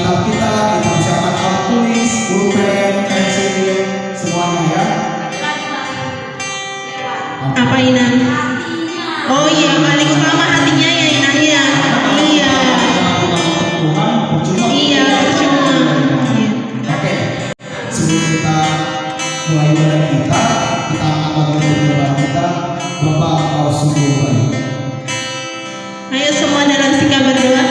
kitab kita siapkan alat tulis, pulpen, pensil, semuanya ya. Apa Inang? Oh iya, paling utama hatinya ya Inang ya. Iya. Iya, percuma. Oke, sebelum kita mulai ibadah kita akan berdoa kita. Bapak kau sungguh baik. Ayo semua dalam sikap berdoa.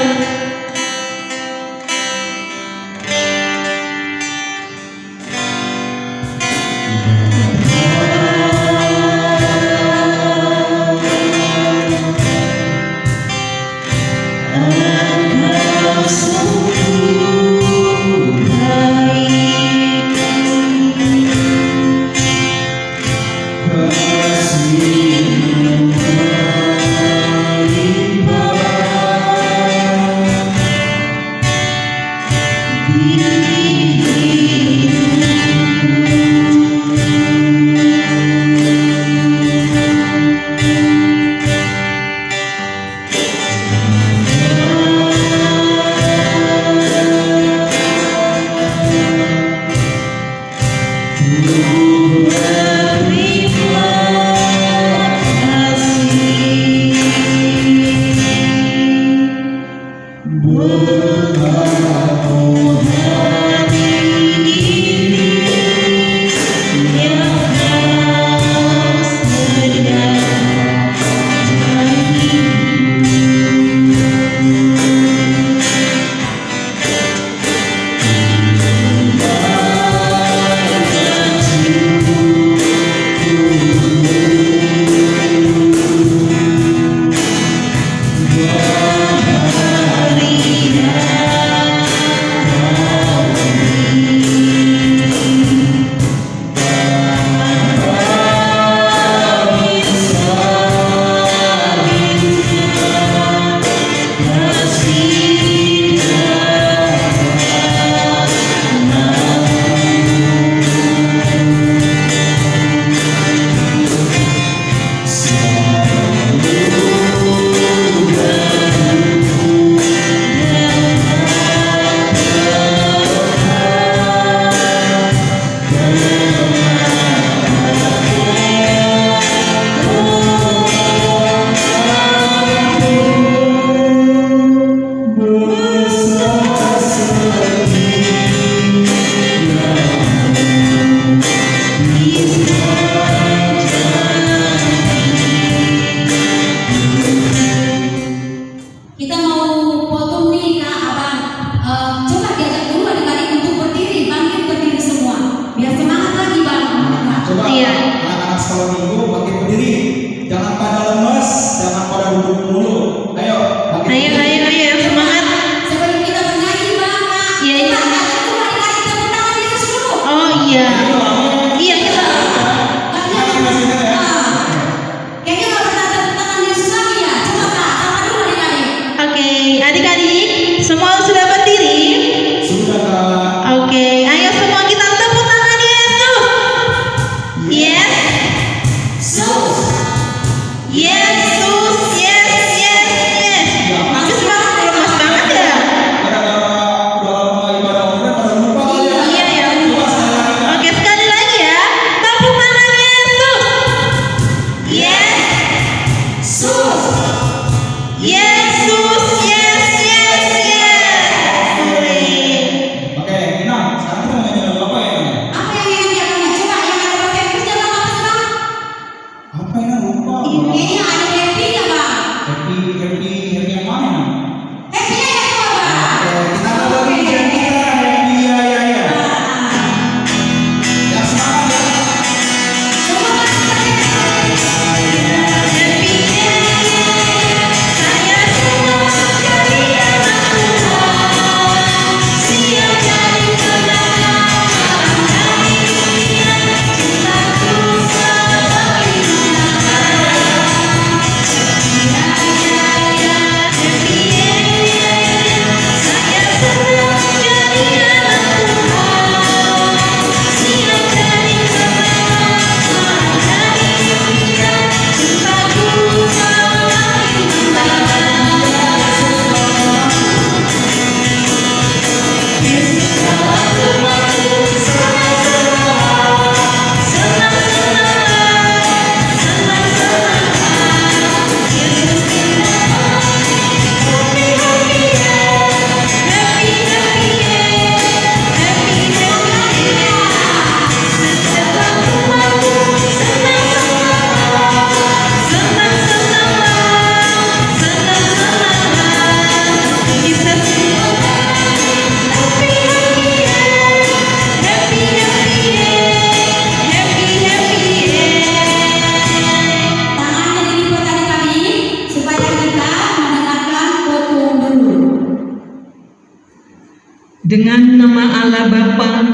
Dengan nama Allah Bapa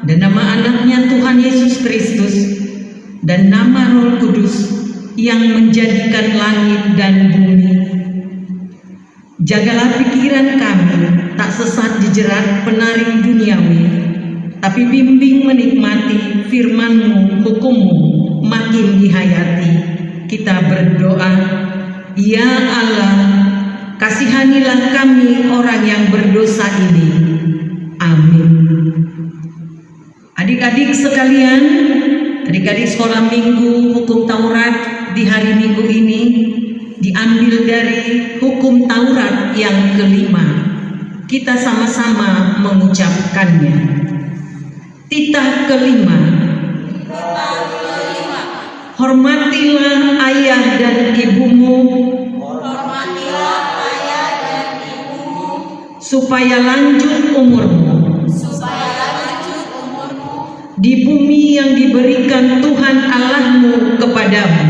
dan nama anaknya Tuhan Yesus Kristus dan nama Roh Kudus yang menjadikan langit dan bumi. Jagalah pikiran kami tak sesat dijerat penaring duniawi, tapi bimbing menikmati firman-Mu, hukum-Mu makin dihayati. Kita berdoa, ya Allah, kasihanilah kami orang yang berdosa ini. Amin. Adik-adik sekalian, adik-adik sekolah minggu hukum Taurat di hari Minggu ini diambil dari hukum Taurat yang kelima. Kita sama-sama mengucapkannya. Titah kelima. Hormatilah ayah dan ibumu, supaya lanjut umurmu di bumi yang diberikan Tuhan Allahmu kepadamu.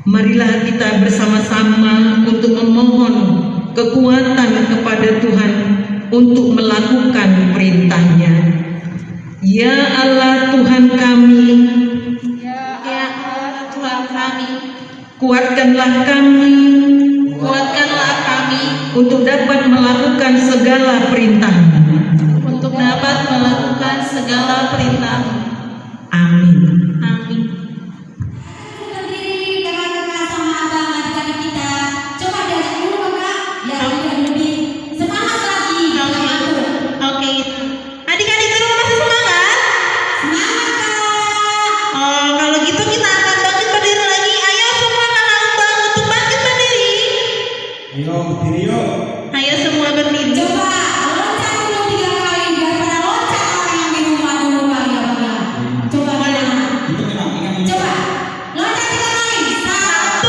Marilah kita bersama-sama untuk memohon kekuatan kepada Tuhan untuk melakukan perintah-Nya. Ya Allah Tuhan kami, kuatkanlah kami untuk dapat melakukan segala perintah-Mu. Amin. Amin. Oke. Adik-adik di rumah masih semangat? Oh, kalau gitu kita akan bangkit berdiri lagi. Ayo semua anak bang untuk bangkit berdiri. Ayo berdiri yuk. Ayo semua berdiri. Coba loncat dulu 3 kali biar pada loncat orang yang di rumah dulu kali ya Bang ya. Coba anak-anak. Coba loncat 3 kali. 1,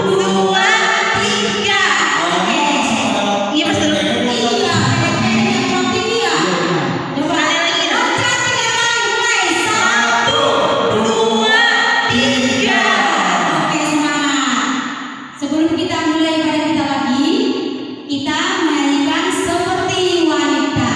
2, 3. Oke. Iya Mas dulu. Iya, yang tinggi ya. Coba loncat 3 kali mulai. 1, 2, 3. Oke, semangat. Sebelum kita mulai ibadah kita lagi, kita menyanyikan seperti wanita.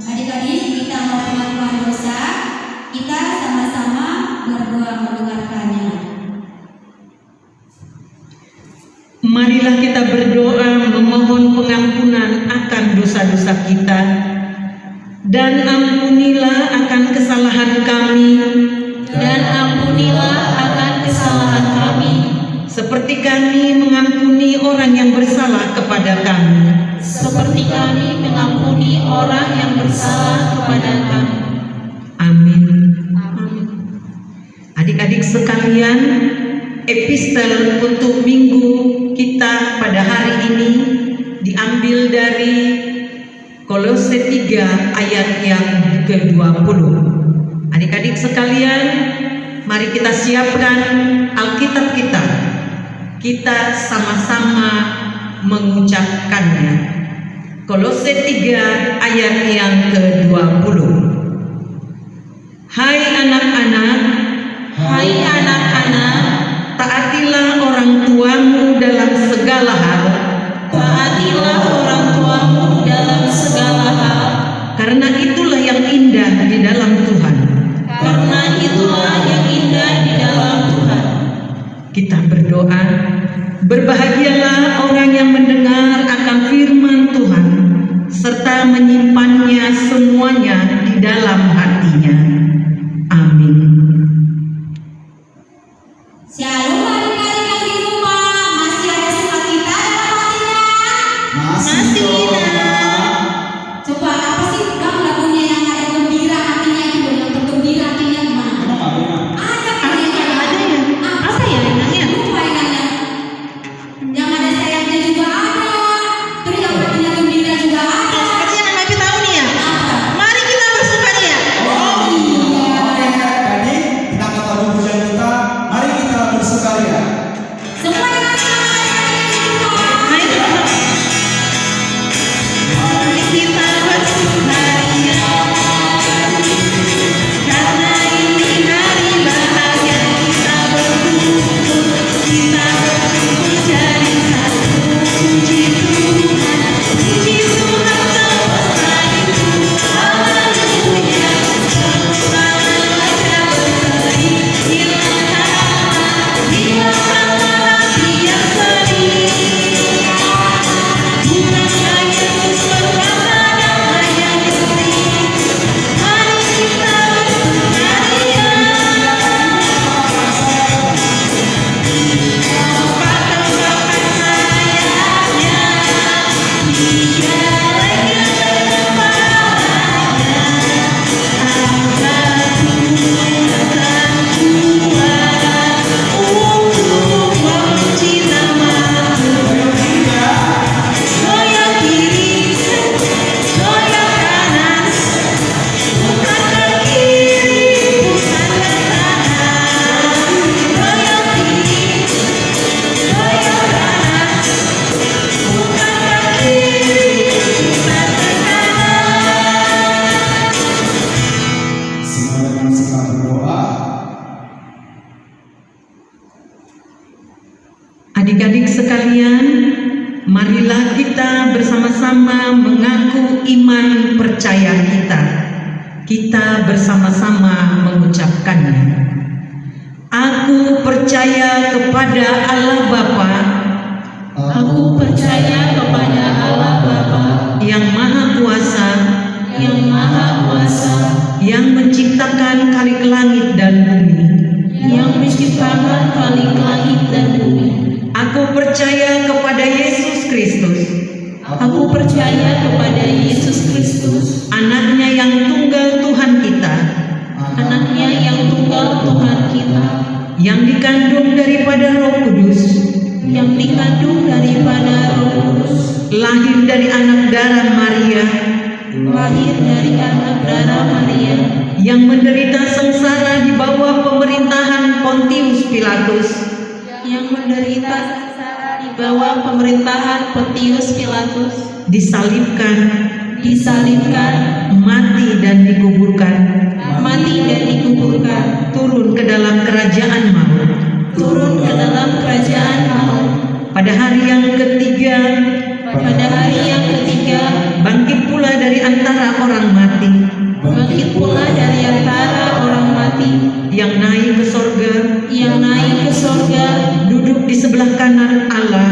Adik-adik, kita mau pengakuan dosa. Kita sama-sama berdoa mendengarkannya. Marilah kita berdoa memohon pengampunan akan dosa-dosa kita, dan ampunilah akan kesalahan kami, seperti kami mengampuni orang yang bersalah kepada kami. seperti kami mengampuni orang yang bersalah kepada kami. Amin. Adik-adik sekalian, epistel untuk minggu kita pada hari ini diambil dari Kolose 3 ayat yang ke-20. Adik-adik sekalian, mari kita siapkan Alkitab kita. Kita sama-sama mengucapkannya. Kolose 3 ayat yang ke-20. Hai anak-anak, Hai anak-anak, taatilah orang tuamu dalam segala hal, taatilah orang tuamu dalam segala hal, karena itulah yang indah di dalam Tuhan. karena itulah yang indah di dalam Tuhan. Kita berdoa, berbahagialah orang yang mendengar akan firman Tuhan, serta menyimpannya semuanya di dalam hatinya. Amin. Shalom adik-adik yang di rumah, masih ada sukacita dalam hatinya? Masih Coba apa sih Kang lagunya yang ada gembira hatinya itu, yang bergembira hatinya gimana? Emang ada ya? Ada kan yang Ada ya? Apa ya enaknya? lupa ingatnya. Yang ada sayapnya juga ada. Terus yang hatinya gembira juga ada. Seperti yang Nabi tahu nih ya. Apa? Mari kita bersukaria. Oh iya. Jadi kita kata dulu kita, mari kita bersukaria. Semuanya Mari kita bersukaria. Karena ini hari bahagia, kita berkumpul, kita berkumpul jadi satu. Puji Tuhan semesta itu. Haleluya, selamat Raja berseri, hilangkanlah hati yang sedih. Bukankah Yesus berkata damai yang beri? Mari kita bersukaria. Bapak-bapak sayapnya, dijalankan kepalanya. Angkat Tuhan Tuhan untuk memuji nama Tuhan. Goyang kiri, goyang kanan, putar ke kiri, putar ke kanan. Goyang kiri, goyang kanan, putar ke kiri, putar ke kanan. Semua dengan suka berdoa. Adik-adik sekalian, marilah kita bersama-sama mengaku iman percaya kita. Kita bersama-sama mengucapkannya. Aku percaya kepada Allah Bapa Aku percaya kepada Allah Bapa yang Maha Kuasa, yang Maha Kuasa, yang menciptakan kalik langit dan bumi. yang menciptakan kalik langit dan bumi. Aku percaya kepada Yesus Kristus, Aku percaya kepada Yesus Kristus, anaknya yang tunggal Tuhan kita, anaknya yang tunggal Tuhan kita, yang dikandung daripada Roh Kudus, yang dikandung daripada Roh Kudus, lahir dari anak darah Maria, lahir dari anak darah Maria, yang menderita sengsara di bawah pemerintahan Pontius Pilatus, yang menderita sengsara di bawah pemerintahan Pontius Pilatus, disalibkan, mati dan dikuburkan, mati dan dikuburkan, turun ke dalam kerajaan maut. turun ke dalam kerajaan maut. Pada hari yang ketiga, Pada hari yang ketiga, bangkit pula dari antara orang mati, bangkit pula dari antara orang mati, yang naik ke sorga, yang naik ke sorga, duduk di sebelah kanan Allah,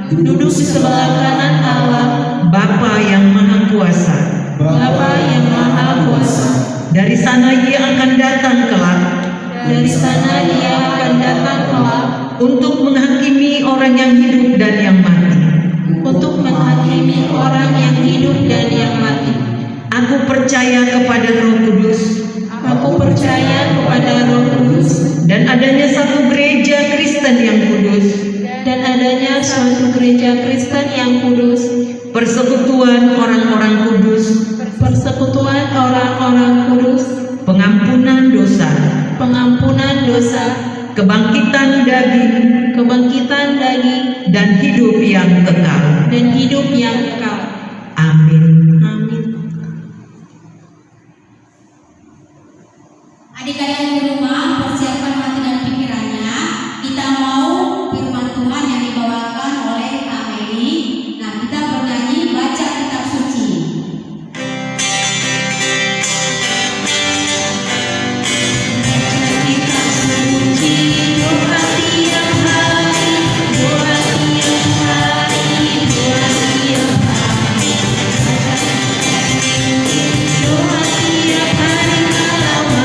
duduk di sebelah kanan Allah, Bapa yang Maha Kuasa. Bapa yang Maha Kuasa. Dari sana Ia akan datang kelak Dari sana Dia akan datang kelak untuk menghakimi orang yang hidup dan yang mati. untuk menghakimi orang yang hidup dan yang mati. Aku percaya kepada Roh Kudus Aku percaya kepada Roh Kudus dan adanya satu gereja Kristen yang kudus, dan adanya suatu gereja Kristen yang kudus, persekutuan orang-orang kudus, persekutuan orang-orang kudus, pengampunan dosa, kebangkitan daging, dan hidup yang kekal. Amin. Amin. Adik-adik di rumah, persiapkan hati dan pikirannya. Kita mau firman Tuhan yang dibawakan oleh Kak Meli. Nah, kita bernyanyi baca kitab suci. Kitab suci, doa tiap hari, doa tiap hari, doa tiap hari. Doa tiap hari kalau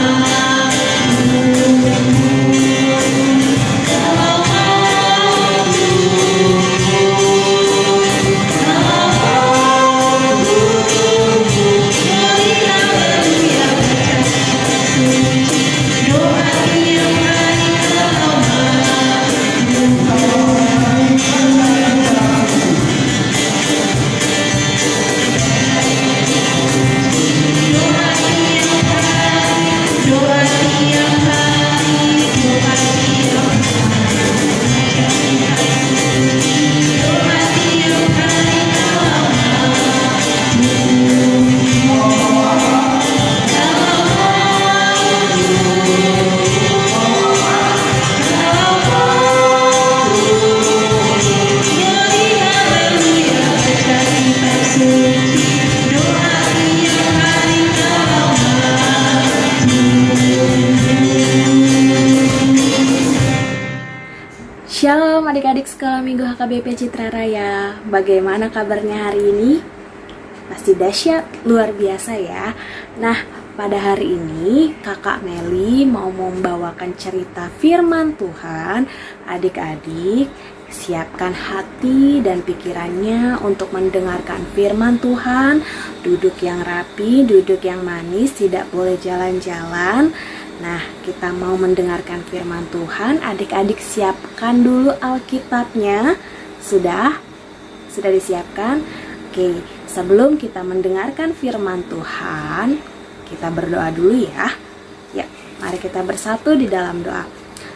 Shalom adik-adik sekolah minggu HKBP Citra Raya. Bagaimana kabarnya hari ini? Pasti dahsyat, luar biasa ya. Nah, pada hari ini Kakak Meli mau membawakan cerita firman Tuhan. Adik-adik, siapkan hati dan pikirannya untuk mendengarkan firman Tuhan. Duduk yang rapi, duduk yang manis, tidak boleh jalan-jalan. Nah, kita mau mendengarkan firman Tuhan. Adik-adik siapkan dulu Alkitabnya. Sudah? Sudah disiapkan? Oke, sebelum kita mendengarkan firman Tuhan, kita berdoa dulu ya. Ya, mari kita bersatu di dalam doa.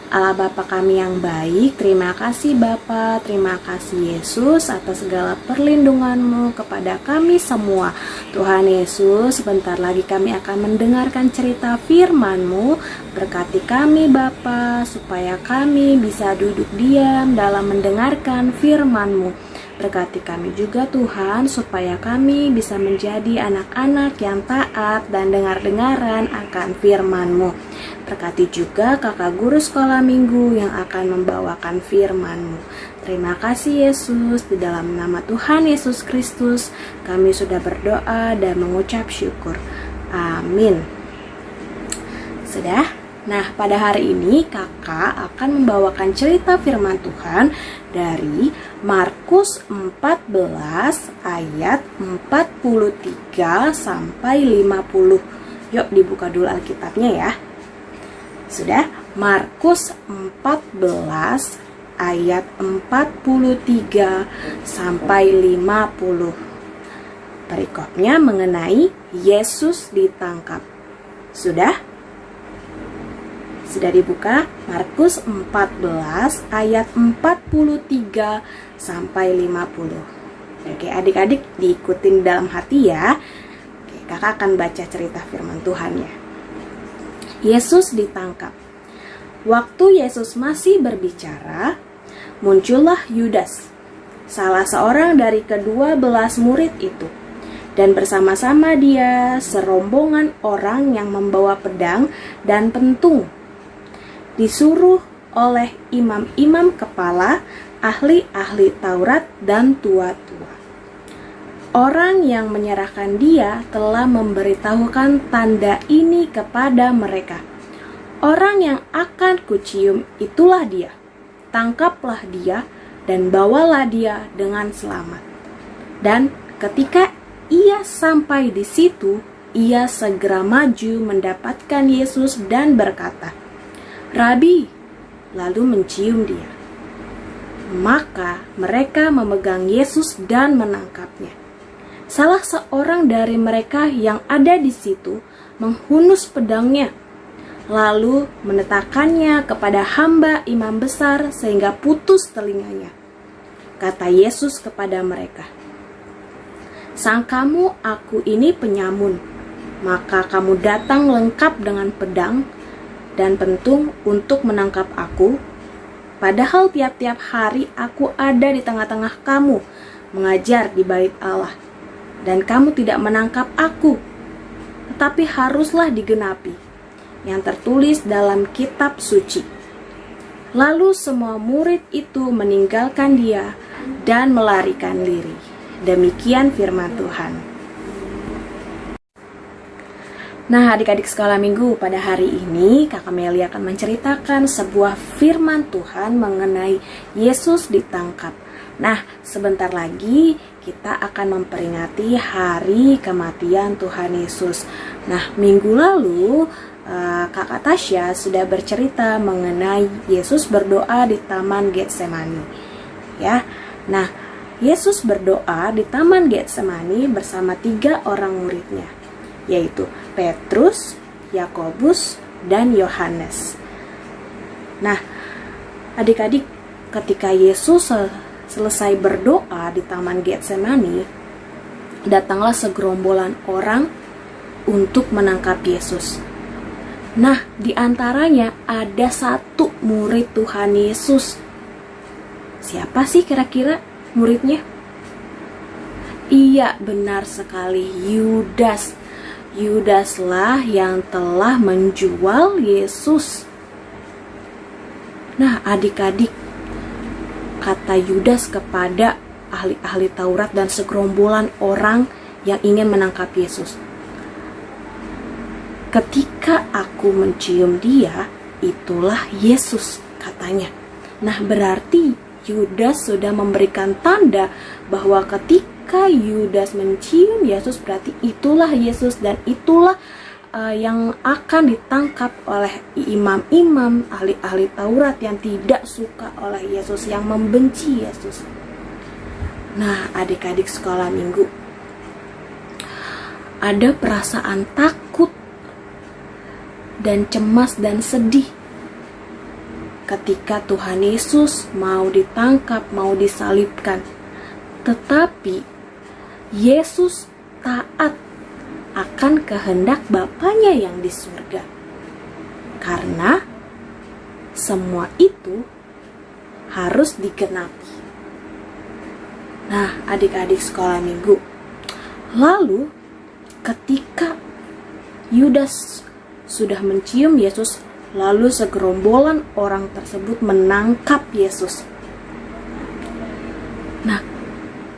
Allah Bapa kami yang baik, terima kasih Bapa, terima kasih Yesus atas segala perlindungan-Mu kepada kami semua. Tuhan Yesus, sebentar lagi kami akan mendengarkan cerita firman-Mu. Berkati kami Bapa, supaya kami bisa duduk diam dalam mendengarkan firman-Mu. Berkati kami juga Tuhan, supaya kami bisa menjadi anak-anak yang taat dan dengar-dengaran akan firman-Mu. Berkati juga kakak guru sekolah minggu yang akan membawakan firman-Mu. Terima kasih Yesus, di dalam nama Tuhan Yesus Kristus kami sudah berdoa dan mengucap syukur. Amin. Sudah? Nah, pada hari ini kakak akan membawakan cerita firman Tuhan dari Markus 14 ayat 43 sampai 50. Yuk dibuka dulu Alkitabnya ya. Sudah? Markus 14 ayat 43 sampai 50. Perikopnya mengenai Yesus ditangkap. Sudah? Sudah dibuka? Markus 14 ayat 43 sampai 50. Oke, adik-adik diikutin dalam hati ya. Oke, kakak akan baca cerita firman Tuhan ya. Yesus ditangkap. Waktu Yesus masih berbicara, muncullah Yudas, salah seorang dari ke-12 murid itu. Dan bersama-sama dia serombongan orang yang membawa pedang dan pentung. Disuruh oleh imam-imam kepala, ahli-ahli Taurat dan tua-tua. Orang yang menyerahkan dia telah memberitahukan tanda ini kepada mereka. Orang yang akan kucium itulah dia. tangkaplah dia dan bawalah dia dengan selamat. Dan ketika ia sampai di situ, ia segera maju mendapatkan Yesus dan berkata, "Rabi," lalu mencium dia. Maka mereka memegang Yesus dan menangkapnya. Salah seorang dari mereka yang ada di situ menghunus pedangnya, lalu menetakannya kepada hamba imam besar sehingga putus telinganya. Kata Yesus kepada mereka, "Sangkamu aku ini penyamun, maka kamu datang lengkap dengan pedang dan pentung untuk menangkap aku? Padahal tiap-tiap hari aku ada di tengah-tengah kamu, mengajar di bait Allah, dan kamu tidak menangkap aku. Tetapi haruslah digenapi yang tertulis dalam kitab suci." Lalu semua murid itu meninggalkan dia dan melarikan diri. Demikian firman Tuhan. Nah, adik-adik sekolah minggu, pada hari ini Kakak Meli akan menceritakan sebuah firman Tuhan mengenai Yesus ditangkap. Nah, sebentar lagi kita akan memperingati hari kematian Tuhan Yesus. Nah, minggu lalu Kakak Tasya sudah bercerita mengenai Yesus berdoa di Taman Getsemani. Ya, nah Yesus berdoa di Taman Getsemani bersama 3 orang muridnya, yaitu Petrus, Yakobus, dan Yohanes. Nah, adik-adik, ketika Yesus selesai berdoa di Taman Getsemani, datanglah segerombolan orang untuk menangkap Yesus. Nah, di antaranya ada 1 murid Tuhan Yesus. Siapa sih kira-kira muridnya? Iya, benar sekali, Yudas. Yudaslah yang telah menjual Yesus. Nah, adik-adik, kata Yudas kepada ahli-ahli Taurat dan segerombolan orang yang ingin menangkap Yesus, "Ketika aku mencium dia, itulah Yesus," katanya. Nah, berarti Yudas sudah memberikan tanda bahwa ketika Yudas mencium Yesus, berarti itulah Yesus, dan itulah yang akan ditangkap oleh imam-imam, ahli-ahli Taurat yang tidak suka oleh Yesus, yang membenci Yesus. Nah, adik-adik sekolah minggu, ada perasaan takut dan cemas dan sedih ketika Tuhan Yesus mau ditangkap, mau disalibkan. Tetapi Yesus taat akan kehendak Bapanya yang di surga, karena semua itu harus digenapi. Nah, adik-adik sekolah minggu, lalu ketika Yudas sudah mencium Yesus, lalu segerombolan orang tersebut menangkap Yesus. Nah,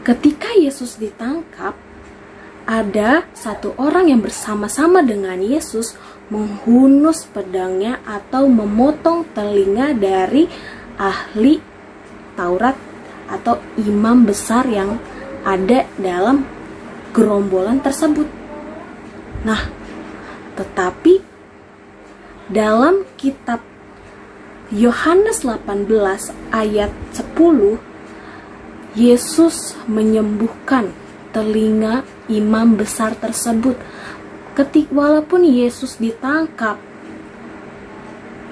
ketika Yesus ditangkap, ada 1 orang yang bersama-sama dengan Yesus menghunus pedangnya atau memotong telinga dari ahli Taurat atau imam besar yang ada dalam gerombolan tersebut. Nah, tetapi dalam kitab Yohanes 18 ayat 10, Yesus menyembuhkan telinga imam besar tersebut. Walaupun Yesus ditangkap,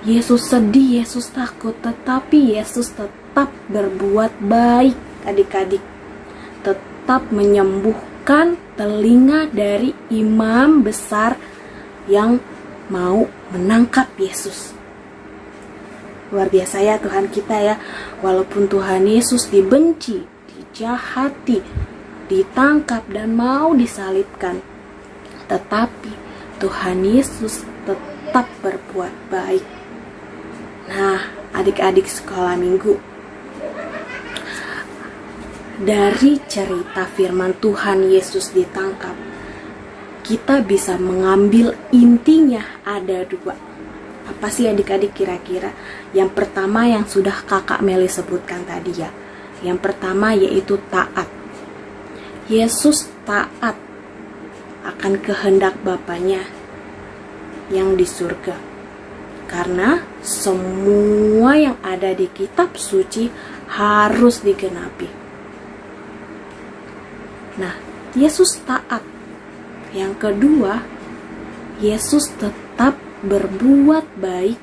Yesus sedih, Yesus takut, tetapi Yesus tetap berbuat baik, adik-adik. Tetap menyembuhkan telinga dari imam besar yang mau menangkap Yesus. Luar biasa ya Tuhan kita ya. Walaupun Tuhan Yesus dibenci, dijahati, ditangkap dan mau disalibkan, tetapi Tuhan Yesus tetap berbuat baik. Nah, adik-adik sekolah minggu, dari cerita firman Tuhan Yesus ditangkap, kita bisa mengambil intinya ada 2. Apa sih adik-adik kira-kira? Yang pertama yang sudah kakak Meli sebutkan tadi ya. Yang pertama yaitu taat. Yesus taat akan kehendak Bapanya yang di surga. Karena semua yang ada di kitab suci harus digenapi. Nah, Yesus taat. Yang kedua, Yesus tetap berbuat baik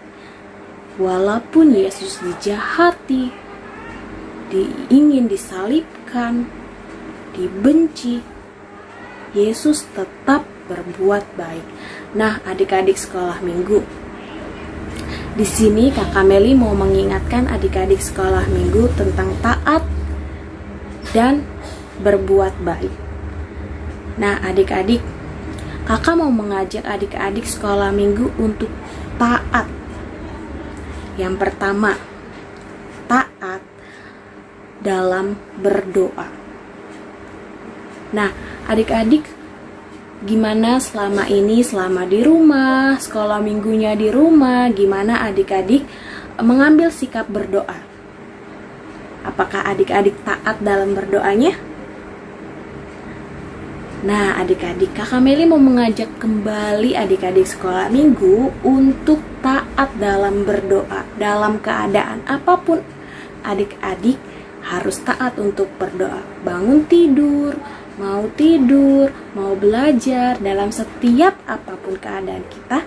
walaupun Yesus dijahati, ingin disalibkan, dibenci. Yesus tetap berbuat baik. Nah, adik-adik sekolah minggu, di sini Kakak Meli mau mengingatkan adik-adik sekolah minggu tentang taat dan berbuat baik. Nah, adik-adik, kakak mau mengajak adik-adik sekolah minggu untuk taat. Yang pertama, taat dalam berdoa. Nah, adik-adik, gimana selama ini, selama di rumah, sekolah minggunya di rumah, gimana adik-adik mengambil sikap berdoa? Apakah adik-adik taat dalam berdoanya? Nah, adik-adik, Kakak Meli mau mengajak kembali adik-adik sekolah minggu untuk taat dalam berdoa. Dalam keadaan apapun, adik-adik harus taat untuk berdoa. Bangun tidur, mau belajar, dalam setiap apapun keadaan kita,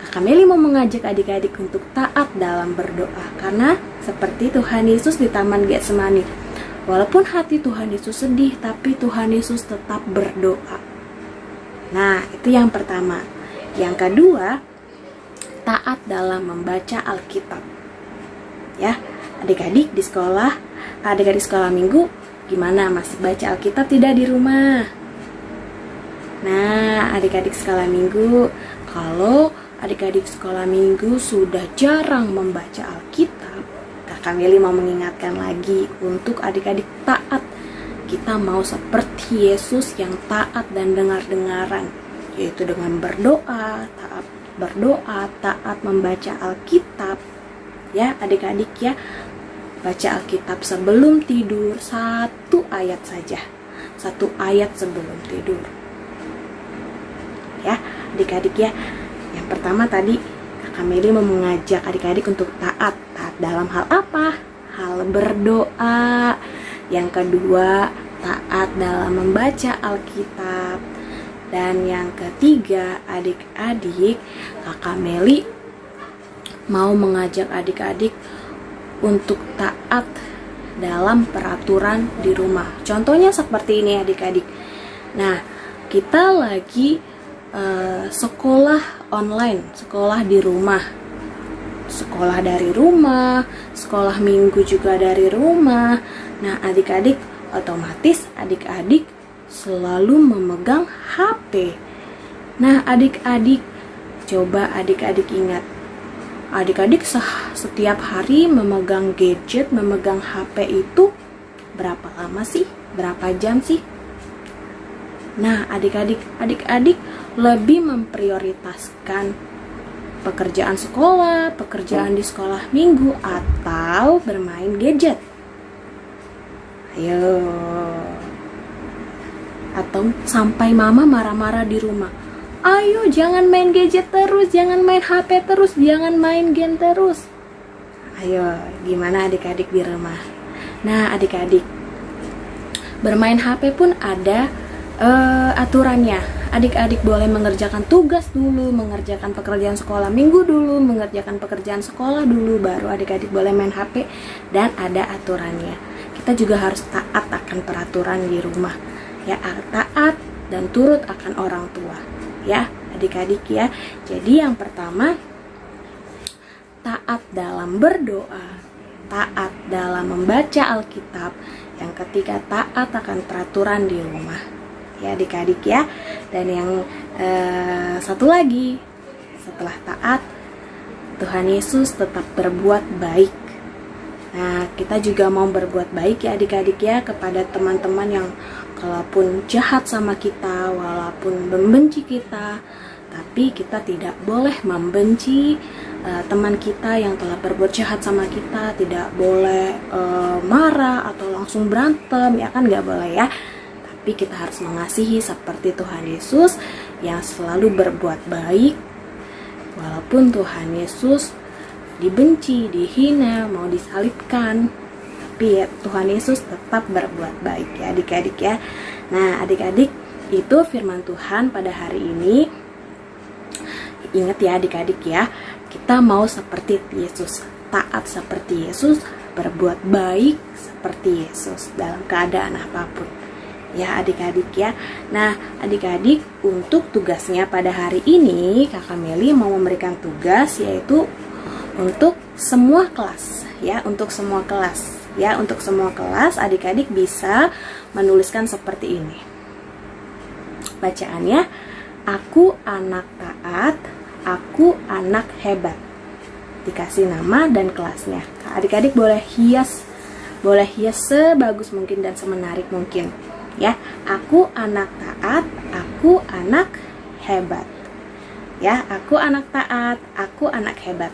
Kakak Meli mau mengajak adik-adik untuk taat dalam berdoa. Karena seperti Tuhan Yesus di Taman Getsemani, walaupun hati Tuhan Yesus sedih, tapi Tuhan Yesus tetap berdoa. Nah, itu yang pertama. Yang kedua, taat dalam membaca Alkitab. Ya, adik-adik di sekolah, adik-adik sekolah minggu, gimana, masih baca Alkitab tidak di rumah? Nah, adik-adik sekolah minggu, kalau adik-adik sekolah minggu sudah jarang membaca Alkitab, Kakak Meli mau mengingatkan lagi untuk adik-adik taat. Kita mau seperti Yesus yang taat dan dengar-dengaran, yaitu dengan berdoa, taat membaca Alkitab. Ya, adik-adik ya, baca Alkitab sebelum tidur, 1 ayat saja. 1 ayat sebelum tidur. Ya, adik-adik ya. Yang pertama tadi Kakak Meli mau mengajak adik-adik untuk taat. Taat dalam hal apa? Hal berdoa. Yang kedua, taat dalam membaca Alkitab. Dan yang ketiga, adik-adik, Kakak Meli mau mengajak adik-adik untuk taat dalam peraturan di rumah. Contohnya seperti ini adik-adik. Nah, kita lagi sekolah online, sekolah di rumah, sekolah dari rumah, sekolah minggu juga dari rumah. Nah, adik-adik otomatis adik-adik selalu memegang HP. Nah, adik-adik coba adik-adik ingat, adik-adik setiap hari memegang gadget, memegang HP itu berapa lama sih? Berapa jam sih? Nah, adik-adik lebih memprioritaskan pekerjaan sekolah, pekerjaan di sekolah minggu, atau bermain gadget? Ayo. Atau sampai mama marah-marah di rumah. Ayo, jangan main gadget terus, jangan main HP terus, jangan main game terus. Ayo, gimana adik-adik di rumah? Nah, adik-adik, bermain HP pun ada aturannya. Adik-adik boleh mengerjakan tugas dulu, mengerjakan pekerjaan sekolah minggu dulu, mengerjakan pekerjaan sekolah dulu, baru adik-adik boleh main HP, dan ada aturannya. Kita juga harus taat akan peraturan di rumah, ya, taat dan turut akan orang tua, ya adik-adik ya. Jadi yang pertama, taat dalam berdoa, taat dalam membaca Alkitab. Yang ketiga, taat akan peraturan di rumah, ya adik-adik ya. Dan yang satu lagi, setelah taat, Tuhan Yesus tetap berbuat baik. Nah, kita juga mau berbuat baik ya adik-adik ya, kepada teman-teman yang kalaupun jahat sama kita, walaupun membenci kita, tapi kita tidak boleh membenci teman kita yang telah berbuat jahat sama kita tidak boleh marah atau langsung berantem, ya kan, nggak boleh ya. Tapi kita harus mengasihi seperti Tuhan Yesus yang selalu berbuat baik. Walaupun Tuhan Yesus dibenci, dihina, mau disalibkan, tapi ya, Tuhan Yesus tetap berbuat baik ya adik-adik ya. Nah adik-adik, itu firman Tuhan pada hari ini. Ingat ya adik-adik ya, kita mau seperti Yesus, taat seperti Yesus, berbuat baik seperti Yesus dalam keadaan apapun ya adik-adik ya. Nah adik-adik, untuk tugasnya pada hari ini Kakak Meli mau memberikan tugas, yaitu untuk semua kelas ya, untuk semua kelas ya, untuk semua kelas adik-adik bisa menuliskan seperti ini bacaannya: aku anak taat, aku anak hebat. Dikasih nama dan kelasnya. Adik-adik boleh hias sebagus mungkin dan semenarik mungkin ya. Aku anak taat, aku anak hebat ya. Aku anak taat, aku anak hebat.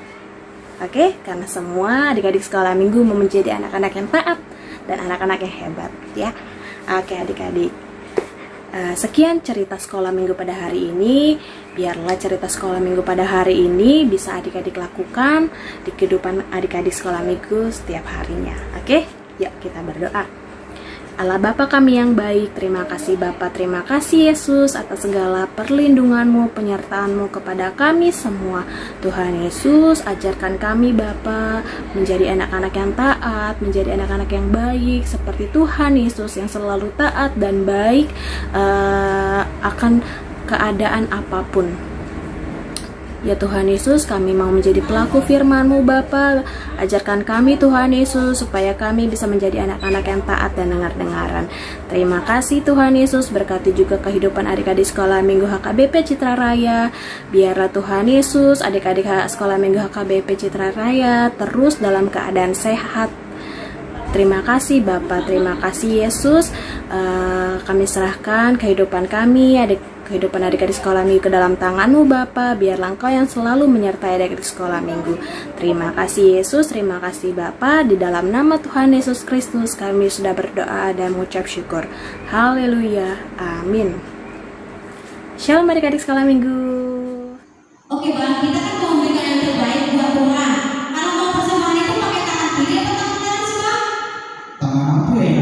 Oke, karena semua adik-adik sekolah minggu mau menjadi anak-anak yang taat dan anak-anak yang hebat ya. Oke adik-adik, sekian cerita sekolah minggu pada hari ini. Biarlah cerita sekolah minggu pada hari ini bisa adik-adik lakukan di kehidupan adik-adik sekolah minggu setiap harinya. Oke, yuk kita berdoa. Allah Bapa kami yang baik, terima kasih Bapa, terima kasih Yesus atas segala perlindungan-Mu, penyertaan-Mu kepada kami semua. Tuhan Yesus, ajarkan kami Bapa menjadi anak-anak yang taat, menjadi anak-anak yang baik seperti Tuhan Yesus yang selalu taat dan baik akan keadaan apapun. Ya Tuhan Yesus, kami mau menjadi pelaku firman-Mu Bapa. Ajarkan kami Tuhan Yesus supaya kami bisa menjadi anak-anak yang taat dan dengar-dengaran. Terima kasih Tuhan Yesus, berkati juga kehidupan adik-adik sekolah minggu HKBP Citra Raya. Biarlah Tuhan Yesus adik-adik sekolah minggu HKBP Citra Raya terus dalam keadaan sehat. Terima kasih Bapa, terima kasih Yesus. Kami serahkan kehidupan kami, kehidupan adik-adik sekolah minggu ke dalam tangan-Mu Bapa. Biarlah Engkau yang selalu menyertai adik-adik sekolah minggu. Terima kasih Yesus, terima kasih Bapa. Di dalam nama Tuhan Yesus Kristus kami sudah berdoa dan mengucap syukur. Haleluya, amin. Shalom adik-adik sekolah minggu. Oke Bang, kita kan mau memberikan yang terbaik buat Tuhan. Kalau mau persembahan itu pakai tangan kiri atau tangan kanan sih Bang? Tangan apa ya?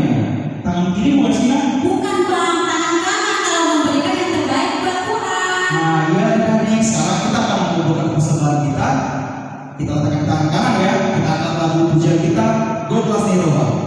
Tangan kiri bukan sih? Bukan Bang, tangan kanan kalau memberikan yang terbaik buat Tuhan. Nah ya adik-adik, sekarang kita akan mengumpulkan persembahan kita. Kita letakkan tangan kanan ya. Kita akan lagu pujian kita, God Bless Nirvana.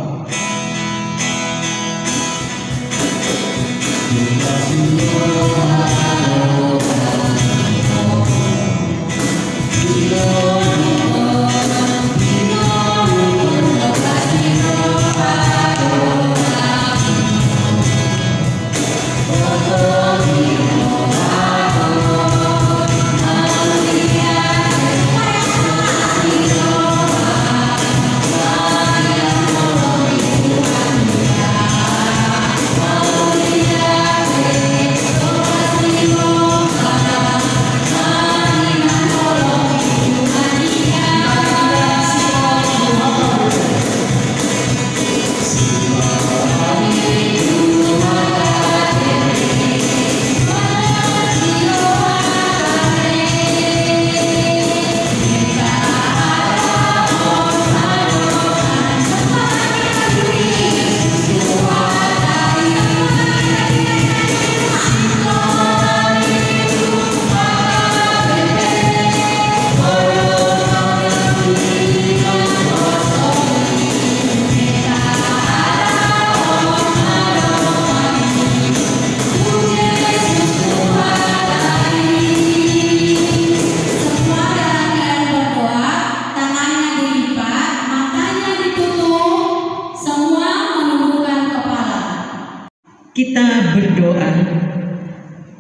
Kita berdoa.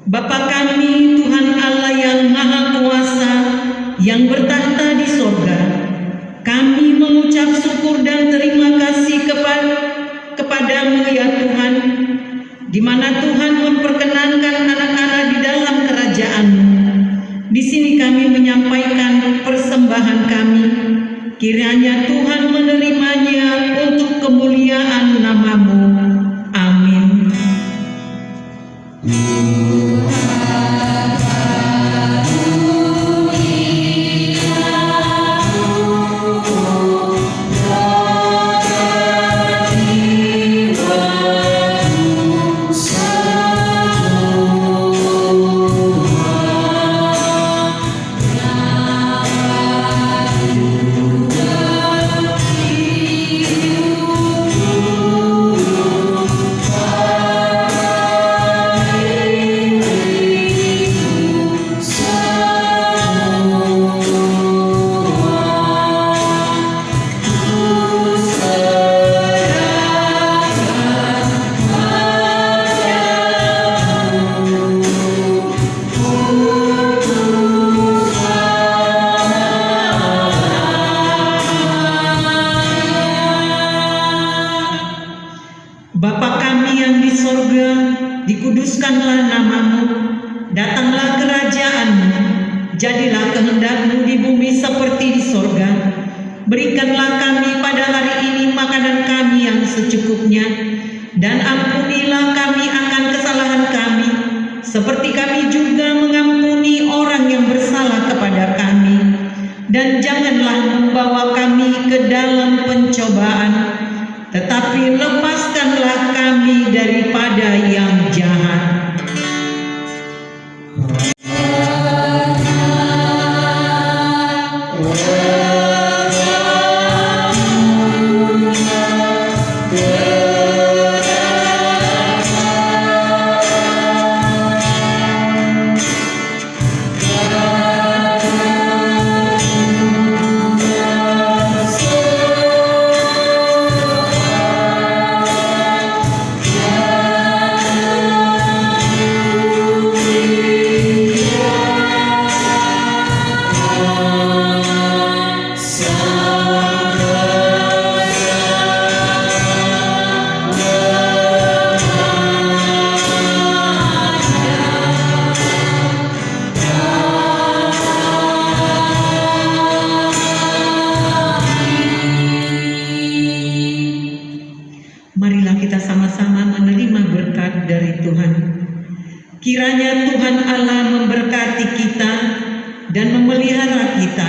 Bapa kami, Tuhan Allah yang Maha Kuasa, yang bertahta di sorga, kami mengucap syukur dan terima kasih kepadamu ya Tuhan, di mana Tuhan memperkenankan anak-anak di dalam kerajaan-Mu. Di sini kami menyampaikan persembahan persembahan kami. Kiranya Tuhan menerimanya untuk kemuliaan nama-Mu. Amin. Bapa kami yang di sorga, dikuduskanlah nama-Mu, datanglah kerajaan-Mu, jadilah kehendak-Mu di bumi seperti di sorga. Berikanlah kami pada hari ini makanan kami yang secukupnya, dan ampunilah kami akan kesalahan kami, seperti kami juga mengampuni orang yang bersalah kepada kami. Dan janganlah membawa kami ke dalam pencobaan, tetapi lepaskanlah kami daripada yang jahat. Marilah kita sama-sama menerima berkat dari Tuhan. Kiranya Tuhan Allah memberkati kita dan memelihara kita.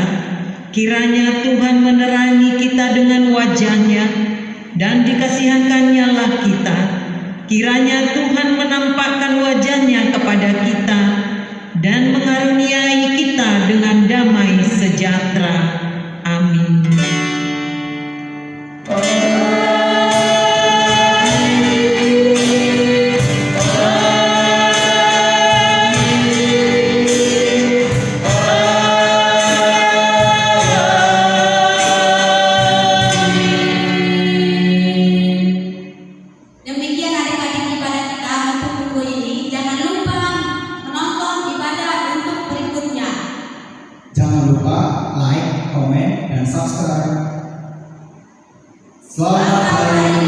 Kiranya Tuhan menerangi kita dengan wajah-Nya dan dikasihankannya lah kita. Kiranya Tuhan menampakkan wajah-Nya kepada kita dan mengaruniai kita dengan damai sejahtera. Amin. Demikian adik-adik ibadah kita untuk minggu ini. Jangan lupa menonton ibadah untuk berikutnya. Jangan lupa like, komen, dan subscribe. Selamat hari